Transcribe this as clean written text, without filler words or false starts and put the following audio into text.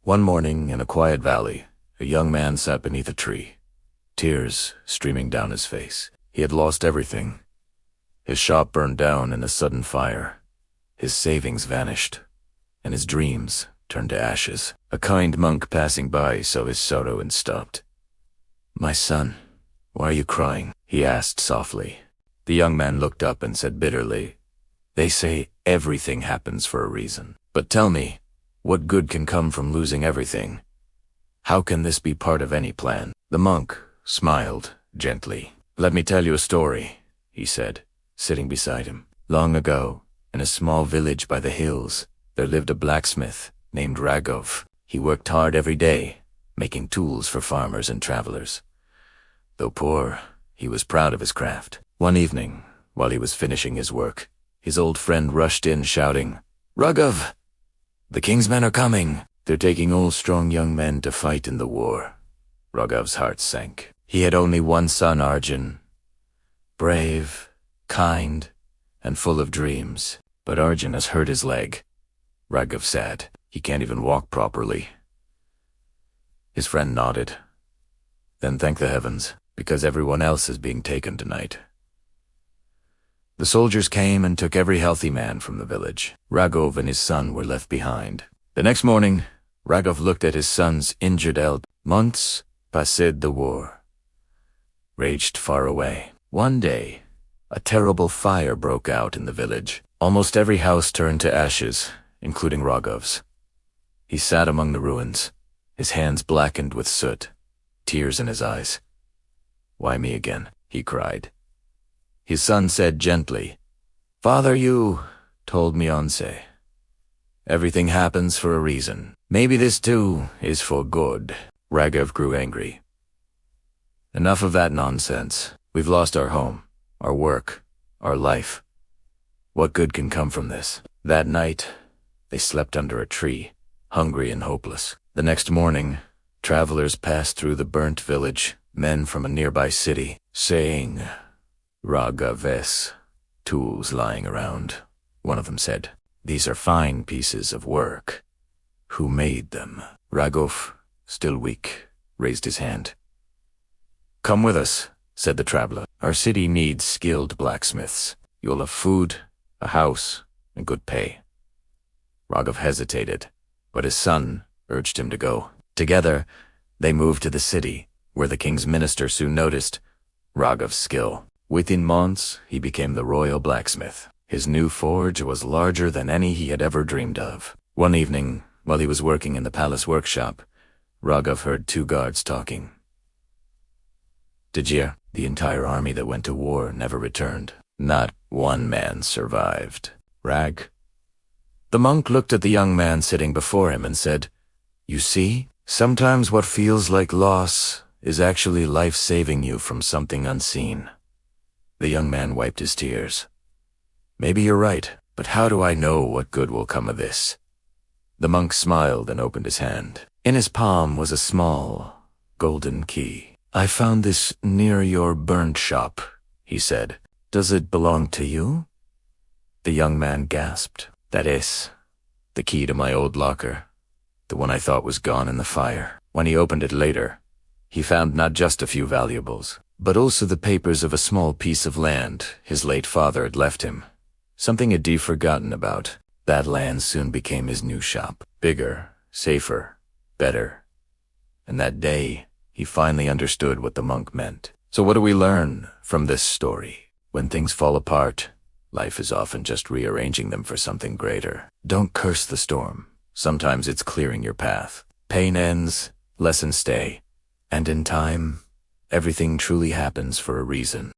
One morning, in a quiet valley, a young man sat beneath a tree, tears streaming down his face. He had lost everything. His shop burned down in a sudden fire. His savings vanished, and his dreams turned to ashes. A kind monk passing by saw his sorrow and stopped. "My son, why are you crying?" he asked softly. The young man looked up and said bitterly, "They say everything happens for a reason. But tell me, what good can come from losing everything? How can this be part of any plan?" The monk smiled gently. "Let me tell you a story," he said, sitting beside him. "Long ago, in a small village by the hills, there lived a blacksmith named Ragov. He worked hard every day, making tools for farmers and travelers. Though poor, he was proud of his craft. One evening, while he was finishing his work, his old friend rushed in shouting, "Ragov! The king's men are coming! They're taking all strong young men to fight in the war." Ragov's heart sank. He had only one son, Arjun. Brave, kind, and full of dreams. But Arjun has hurt his leg. Ragov said, "He can't even walk properly." His friend nodded. "Then thank the heavens, because everyone else is being taken tonight." The soldiers came and took every healthy man from the village. Ragov and his son were left behind. The next morning, Ragov looked at his son's injured elbow. Months passed the war raged far away. One day, a terrible fire broke out in the village. Almost every house turned to ashes, including Ragov's. He sat among the ruins, his hands blackened with soot, tears in his eyes. "Why me again?" he cried. His son said gently, "Father, you told me once. Everything happens for a reason. Maybe this too is for good." Ragov grew angry. "Enough of that nonsense. We've lost our home, our work, our life. What good can come from this?" That night, they slept under a tree, hungry and hopeless. The next morning, travelers passed through the burnt village, men from a nearby city, saying, "Ragav's tools lying around." One of them said, "These are fine pieces of work. Who made them?" Ragov, still weak, raised his hand. "Come with us," said the traveler. "Our city needs skilled blacksmiths. You'll have food, a house, and good pay." Ragov hesitated, but his son urged him to go. Together, they moved to the city, where the king's minister soon noticed Ragov's skill. Within months, he became the royal blacksmith. His new forge was larger than any he had ever dreamed of. One evening, while he was working in the palace workshop, Ragov heard two guards talking. "Did you hear? The entire army that went to war never returned. Not one man survived." "Rag?" The monk looked at the young man sitting before him and said, "You see, sometimes what feels like loss is actually life saving you from something unseen." The young man wiped his tears. "Maybe you're right, but how do I know what good will come of this?" The monk smiled and opened his hand. In his palm was a small, golden key. "I found this near your burnt shop," he said. "Does it belong to you?" The young man gasped. "That is the key to my old locker, the one I thought was gone in the fire." When he opened it later, he found not just a few valuables, but also the papers of a small piece of land his late father had left him, something he'd forgotten about. That land soon became his new shop, bigger, safer, better. And that day, he finally understood what the monk meant. So what do we learn from this story? When things fall apart, life is often just rearranging them for something greater. Don't curse the storm. Sometimes it's clearing your path. Pain ends, lessons stay, and in time, everything truly happens for a reason.